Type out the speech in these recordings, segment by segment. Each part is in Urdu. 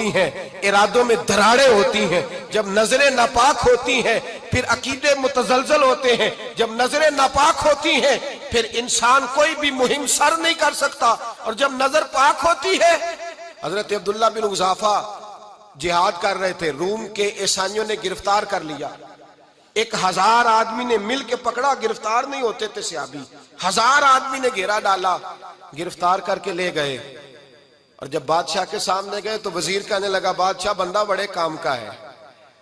ہوتی ہیں، ارادوں میں دراڑیں ہوتی ہیں، جب نظریں ناپاک ہوتی ہیں پھر عقیدے متزلزل ہوتے ہیں، جب نظریں ناپاک ہوتی ہیں پھر انسان کوئی بھی مہم سر نہیں کر سکتا، اور جب نظر پاک ہوتی ہے۔ حضرت عبداللہ بن حذافہ جہاد کر رہے تھے، روم کے عیسائیوں نے گرفتار کر لیا، 1000 آدمی نے مل کے پکڑا، گرفتار نہیں ہوتے تھے صحابی، 1000 آدمی نے گھیرا ڈالا، گرفتار کر کے لے گئے، اور جب بادشاہ کے سامنے گئے تو وزیر کہنے لگا بادشاہ بندہ بڑے کام کا ہے،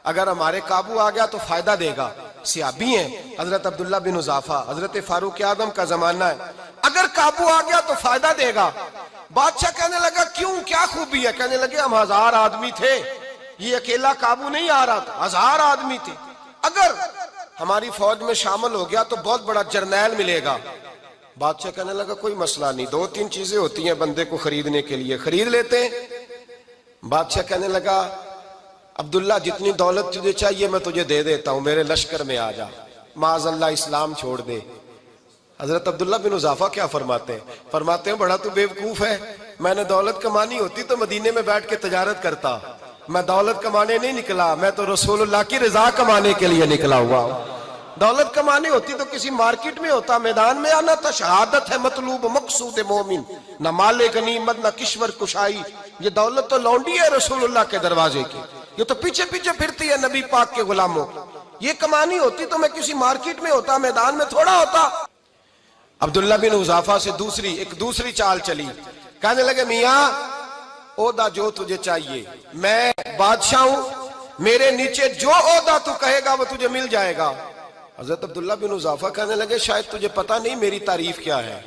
اگر ہمارے قابو آ گیا تو فائدہ دے گا۔ صحابی ہیں حضرت عبداللہ بن حذافہ، حضرت فاروق اعظم کا زمانہ ہے، اگر قابو آ گیا تو فائدہ دے گا۔ بادشاہ کہنے لگا کیوں، کیا خوبی ہے؟ کہنے لگے ہم 1000 آدمی تھے، یہ اکیلا قابو نہیں آ رہا تھا، 1000 آدمی تھے، اگر ہماری فوج میں شامل ہو گیا تو بہت بڑا جرنیل ملے گا۔ بادشاہ کہنے لگا کوئی مسئلہ نہیں، 2-3 چیزیں ہوتی ہیں بندے کو خریدنے کے لیے، خرید لیتے ہیں۔ بادشاہ کہنے لگا عبداللہ جتنی دولت تجھے چاہیے میں تجھے دے دیتا ہوں، میرے لشکر میں آ جا، معاذ اللہ اسلام چھوڑ دے۔ حضرت عبداللہ بن حذافہ کیا فرماتے ہیں بڑا تو بیوقوف ہے، میں نے دولت کمانی ہوتی تو مدینے میں بیٹھ کے تجارت کرتا، میں دولت کمانے نہیں نکلا، میں تو رسول اللہ کی رضا کمانے کے لیے نکلا ہوا ہوں۔ دولت کمانے ہوتی تو کسی مارکیٹ میں ہوتا، میدان میں آنا تھا، شہادت ہے مطلوب مقصود مومن، نہ مال غنیمت نہ کشور کشائی، یہ دولت تو لونڈی ہے رسول اللہ کے دروازے کی، یہ تو پیچھے پیچھے پھرتی ہے نبی پاک کے غلاموں، یہ کمانی ہوتی تو میں کسی مارکیٹ میں ہوتا، میدان میں تھوڑا ہوتا۔ عبداللہ بن حذافہ سے ایک دوسری چال چلی، کہنے لگے میاں عہدہ جو تجھے چاہیے، میں بادشاہ ہوں، میرے نیچے جو عہدہ تو کہے گا وہ تجھے مل جائے گا۔ حضرت عبداللہ بن حذافہ کہنے لگے شاید تجھے پتہ نہیں میری تعریف کیا ہے،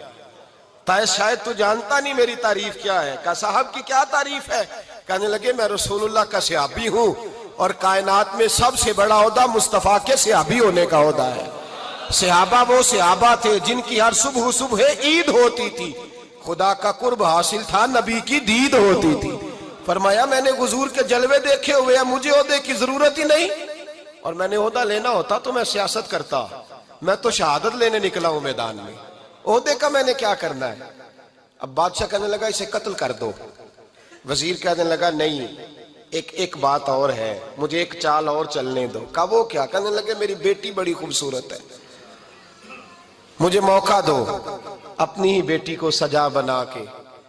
شاید تو جانتا نہیں میری تعریف کیا ہے۔ کہا صاحب کی کیا تعریف ہے؟ کہنے لگے میں رسول اللہ کا صحابی ہوں، اور کائنات میں سب سے بڑا عہدہ مصطفیٰ کے صحابی ہونے کا عہدہ ہے۔ صحابہ وہ صحابہ تھے جن کی ہر صبح عید ہوتی تھی، خدا کا قرب حاصل تھا، نبی کی دید ہوتی تھی۔ فرمایا میں نے حضور کے جلوے دیکھے ہوئے ہیں، مجھے عہدے کی ضرورت ہی نہیں، اور میں نے عہدہ لینا ہوتا تو میں سیاست کرتا، میں تو شہادت لینے نکلا ہوں میدان میں، عہدے کا میں نے کیا کرنا ہے؟ اب بادشاہ کہنے لگا اسے قتل کر دو۔ وزیر کہنے لگا نہیں، ایک بات اور ہے، مجھے ایک چال اور چلنے دو۔ کہا وہ کیا؟ کہنے لگے میری بیٹی بڑی خوبصورت ہے، مجھے موقع دو اپنی ہی بیٹی کو سجا بنا کے،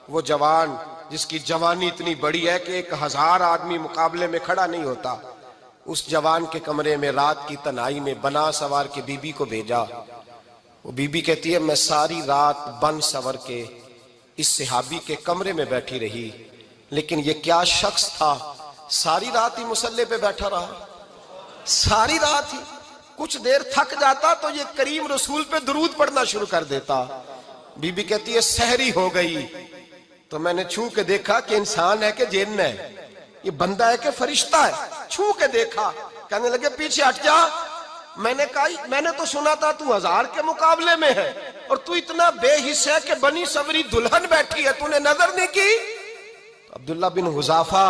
وہ جوان جس کی جوانی اتنی بڑی ہے کہ 1000 آدمی مقابلے میں کھڑا نہیں ہوتا، اس جوان کے کمرے میں رات کی تنہائی میں بنا سوار کے بی بی کو بھیجا۔ وہ بی بی کہتی ہے میں ساری رات بن سور کے اس صحابی کے کمرے میں بیٹھی رہی، لیکن یہ کیا شخص تھا، ساری رات ہی مصلے پہ بیٹھا رہا، ساری رات ہی، کچھ دیر تھک جاتا تو یہ کریم رسول پہ درود پڑھنا شروع کر دیتا۔ بی بی کہتی ہے سحری ہو گئی تو میں نے چھو کے دیکھا کہ انسان ہے کہ جن ہے، یہ بندہ ہے کہ فرشتہ ہے، چھو کے دیکھا۔ کہنے لگے پیچھے ہٹ جا۔ میں نے کہا میں نے تو سنا تھا تو 1000 کے مقابلے میں ہے، اور تو اتنا بے حس ہے کہ بنی سوری دلہن بیٹھی ہے، تو نے نظر نہیں کی؟ عبداللہ بن حذافہ،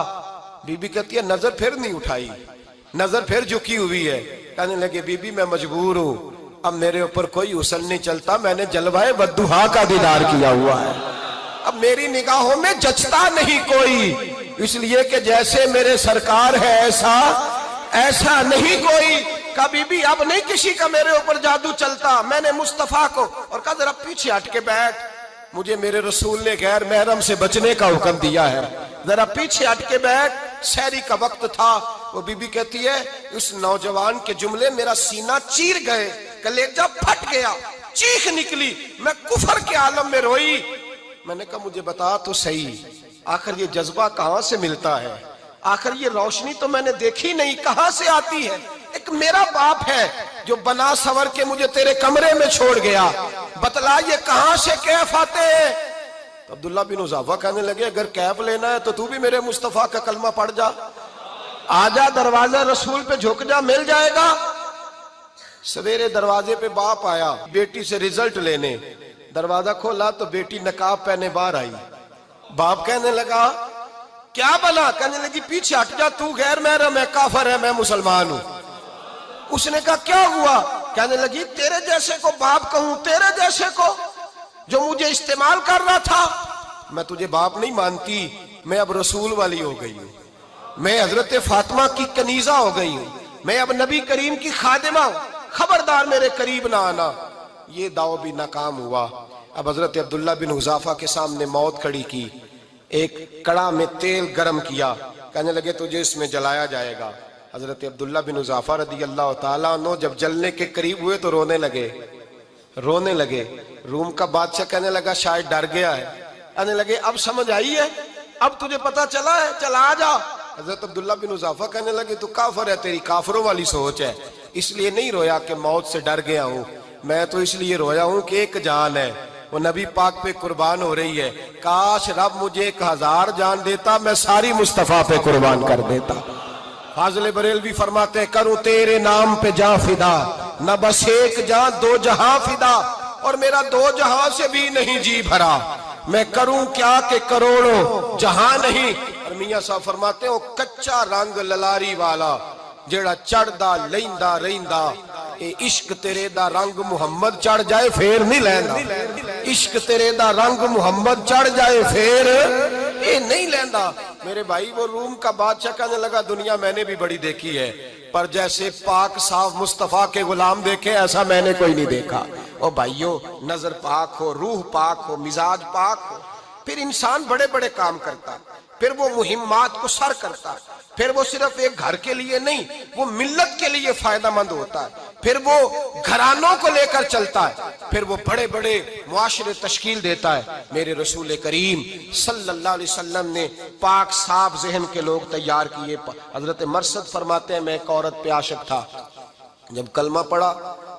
بی بی کہتی ہے نظر پھر نہیں اٹھائی، نظر پھر جھکی ہوئی ہے۔ کہنے لگے بی بی میں مجبور ہوں، اب میرے اوپر کوئی حسن نہیں چلتا، میں نے جلوہ والضحیٰ کا دیدار کیا ہوا ہے، اب میری نگاہوں میں جچتا نہیں کوئی، اس لیے کہ جیسے میرے سرکار ہے ایسا نہیں کوئی۔ کبھی بھی اب نہیں کسی کا میرے اوپر جادو چلتا، میں نے مصطفیٰ کو، اور کہا ذرا پیچھے ہٹ کے بیٹھ، مجھے میرے رسول نے غیر محرم سے بچنے کا حکم دیا ہے، ذرا پیچھے ہٹ کے بیٹھ۔ سحری کا وقت تھا، وہ بی بی کہتی ہے اس نوجوان کے جملے میرا سینہ چیر گئے، کلیجہ پھٹ گیا، چیخ نکلی، میں کفر کے عالم میں روئی۔ میں نے کہا مجھے بتا تو صحیح، آخر یہ جذبہ کہاں سے ملتا ہے، آخر یہ روشنی تو میں نے دیکھی نہیں، کہاں سے آتی ہے؟ ایک میرا باپ ہے جو بنا سور کے مجھے تیرے کمرے میں چھوڑ گیا، بتلا یہ کہاں سے کیف آتے ہیں؟ تو عبداللہ بن حذافہ کہنے لگے اگر کیف لینا ہے تو تو بھی میرے مصطفیٰ کا کلمہ پڑھ جا، آجا دروازہ رسول پہ جھک جا، مل جائے گا۔ سویرے دروازے پہ باپ آیا بیٹی سے رزلٹ لینے، دروازہ کھولا تو بیٹی نقاب پہنے باہر آئی۔ باپ کہنے لگا کیا بنا؟ کہنے لگی پیچھے ہٹ جا، تو غیر محرم ہے، کافر ہے، میں مسلمان ہوں۔ اس نے کہا کیا ہوا؟ کہنے لگی تیرے جیسے کو باپ کہوں، تیرے جیسے کو جو مجھے استعمال کر رہا تھا، میں تجھے باپ نہیں مانتی، میں اب رسول والی ہو گئی ہوں، میں حضرت فاطمہ کی کنیزہ ہو گئی ہوں، میں اب نبی کریم کی خادمہ ہوں، خبردار میرے قریب نہ آنا۔ یہ داؤ بھی ناکام ہوا۔ اب حضرت عبداللہ بن حذافہ کے سامنے موت کھڑی کی، ایک کڑا میں تیل گرم کیا، کہنے لگے تجھے اس میں جلایا جائے گا۔ حضرت عبداللہ بن حذافہ رضی اللہ تعالیٰ عنہ جب جلنے کے قریب ہوئے تو رونے لگے۔ روم کا بادشاہ کہنے لگا شاید ڈر گیا ہے، کہنے لگے اب سمجھ آئی ہے، اب تجھے پتا چلا ہے، چل آ جا۔ حضرت عبداللہ بن حذافہ کہنے لگے تو کافر ہے، تیری کافروں والی سوچ ہے، اس لیے نہیں رویا کہ موت سے ڈر گیا ہوں، میں تو اس لیے رویا ہوں کہ ایک جان ہے، وہ نبی پاک پہ قربان ہو رہی ہے، کاش رب مجھے 1000 جان دیتا، میں ساری مصطفیٰ پہ قربان کر دیتا۔ فاضل بریلوی فرماتے ہیں کروں تیرے نام پہ جاں فدا، نہ بس ایک جاں 2 جہاں فدا، اور میرا 2 جہاں سے بھی نہیں جی بھرا، میں کروں کیا کہ کروڑوں جہاں نہیں۔ اور میاں صاحب فرماتے ہیں وہ کچا رنگ للاری والا جیڑا چڑھدا لیندا رہندا، اے عشق تیرے دا رنگ محمد چڑھ جائے پھر نہیں لیندا، عشق تیرے دا رنگ محمد چڑھ جائے پھر اے نہیں لیندا۔ میرے بھائی وہ روم کا بادشاہ کہنے لگا دنیا میں نے بھی بڑی دیکھی ہے، پر جیسے پاک صاف مصطفیٰ کے غلام دیکھے ایسا میں نے کوئی نہیں دیکھا۔ او بھائیو، نظر پاک ہو، روح پاک ہو، مزاج پاک ہو، پھر انسان بڑے بڑے کام کرتا، پھر وہ مہمات کو سر کرتا، پھر وہ صرف ایک گھر کے لیے نہیں، وہ ملت کے لیے فائدہ مند ہوتا ہے، پھر وہ گھرانوں کو لے کر چلتا ہے، پھر وہ بڑے بڑے معاشرے تشکیل دیتا ہے۔ میرے رسول کریم صلی اللہ علیہ وسلم نے پاک صاف ذہن کے لوگ تیار کیے۔ حضرت مرثد فرماتے ہیں میں ایک عورت پہ عاشق تھا، جب کلمہ پڑھا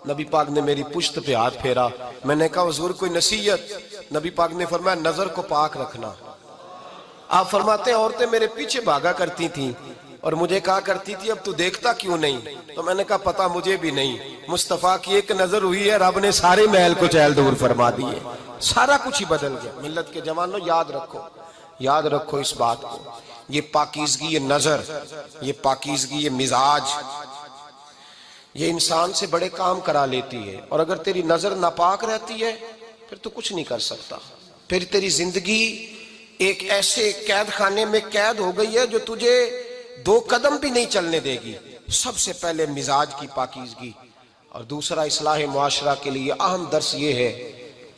نبی پاک نے میری پشت پہ ہاتھ پھیرا، میں نے کہا حضور کوئی نصیحت؟ نبی پاک نے فرمایا نظر کو پاک رکھنا۔ آپ فرماتے ہیں عورتیں میرے پیچھے بھاگا کرتی تھیں اور مجھے کہا کرتی تھی اب تو دیکھتا کیوں نہیں؟ تو میں نے کہا پتہ مجھے بھی نہیں، مصطفیٰ کی ایک نظر ہوئی ہے رب نے سارے محل کو چہل دور فرما دیے، سارا کچھ ہی بدل گیا۔ ملت کے جوانوں یاد رکھو اس بات کو، یہ پاکیزگی، یہ نظر، یہ پاکیزگی، یہ مزاج، یہ انسان سے بڑے کام کرا لیتی ہے، اور اگر تیری نظر ناپاک رہتی ہے پھر تو کچھ نہیں کر سکتا، پھر تیری زندگی ایک ایسے قید خانے میں قید ہو گئی ہے جو تجھے 2 قدم بھی نہیں چلنے دے گی۔ سب سے پہلے مزاج کی پاکیزگی، اور دوسرا اصلاح معاشرہ کے لیے اہم درس یہ ہے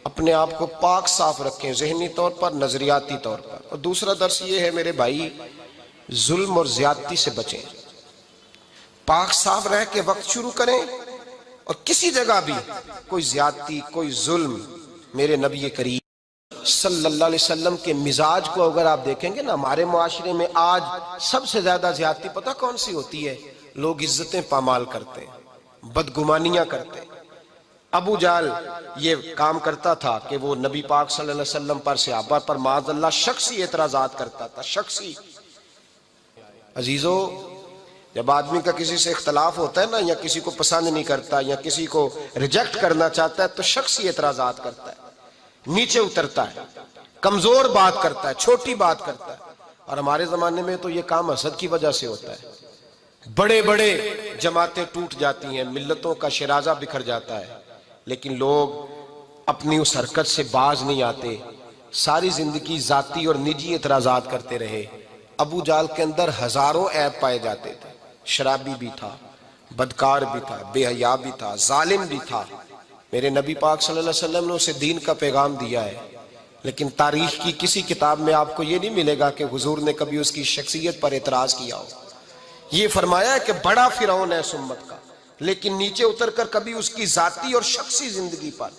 اپنے آپ کو پاک صاف رکھیں، ذہنی طور پر، نظریاتی طور پر، اور دوسرا درس یہ ہے میرے بھائی ظلم اور زیادتی سے بچیں، پاک صاف رہ کے وقت شروع کریں، اور کسی جگہ بھی کوئی زیادتی، کوئی ظلم، میرے نبی کریم صلی اللہ علیہ وسلم کے مزاج کو اگر آپ دیکھیں گے نا، ہمارے معاشرے میں آج سب سے زیادہ زیادتی پتہ کون سی ہوتی ہے؟ لوگ عزتیں پامال کرتے ہیں، بدگمانیاں کرتے ہیں۔ ابو جہل یہ کام کرتا تھا کہ وہ نبی پاک صلی اللہ علیہ وسلم پر، صحابہ پر معاذ اللہ شخصی اعتراضات کرتا تھا، شخصی۔ عزیزو، جب آدمی کا کسی سے اختلاف ہوتا ہے نا، یا کسی کو پسند نہیں کرتا یا کسی کو ریجیکٹ کرنا چاہتا ہے تو شخصی اعتراضات کرتا ہے، نیچے اترتا ہے، کمزور بات کرتا ہے، چھوٹی بات کرتا ہے۔ اور ہمارے زمانے میں تو یہ کام حسد کی وجہ سے ہوتا ہے، بڑے بڑے جماعتیں ٹوٹ جاتی ہیں، ملتوں کا شرازہ بکھر جاتا ہے، لیکن لوگ اپنی اس حرکت سے باز نہیں آتے، ساری زندگی ذاتی اور نجی اعتراضات کرتے رہے۔ ابو جہل کے اندر ہزاروں عیب پائے جاتے تھے، شرابی بھی تھا، بدکار بھی تھا، بے حیا بھی تھا، ظالم بھی تھا۔ میرے نبی پاک صلی اللہ علیہ وسلم نے اسے دین کا پیغام دیا ہے، لیکن تاریخ کی کسی کتاب میں آپ کو یہ نہیں ملے گا کہ حضور نے کبھی اس کی شخصیت پر اعتراض کیا ہو۔ یہ فرمایا ہے کہ بڑا فرعون ہے اس امت کا، لیکن نیچے اتر کر کبھی اس کی ذاتی اور شخصی زندگی پر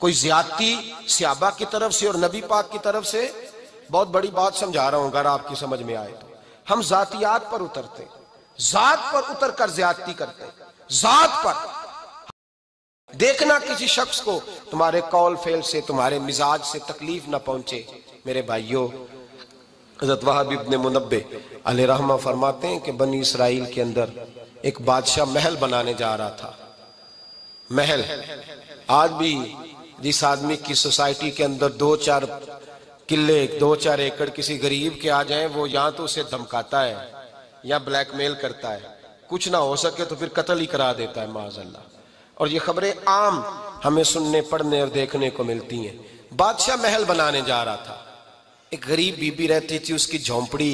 کوئی زیادتی صحابہ کی طرف سے اور نبی پاک کی طرف سے، بہت بڑی بات سمجھا رہا ہوں اگر آپ کی سمجھ میں آئے تو، ہم ذاتیات پر اترتے، ذات پر اتر کر زیادتی کرتے، ذات پر دیکھنا کسی شخص کو تمہارے قول فعل سے، تمہارے مزاج سے تکلیف نہ پہنچے۔ میرے بھائیوں، حضرت وہب ابن منبہ علیہ رحمہ فرماتے ہیں کہ بنی اسرائیل کے اندر ایک بادشاہ محل بنانے جا رہا تھا۔ محل آج بھی جس آدمی کی سوسائٹی کے اندر 2-4 قلعے، 2-4 ایکڑ کسی غریب کے آ جائیں، وہ یا تو اسے دھمکاتا ہے یا بلیک میل کرتا ہے، کچھ نہ ہو سکے تو پھر قتل ہی کرا دیتا ہے معاذ اللہ۔ اور یہ خبریں عام ہمیں سننے، پڑھنے اور دیکھنے کو ملتی ہیں۔ بادشاہ محل بنانے جا رہا تھا، ایک غریب بی بی رہتی تھی، اس کی جھونپڑی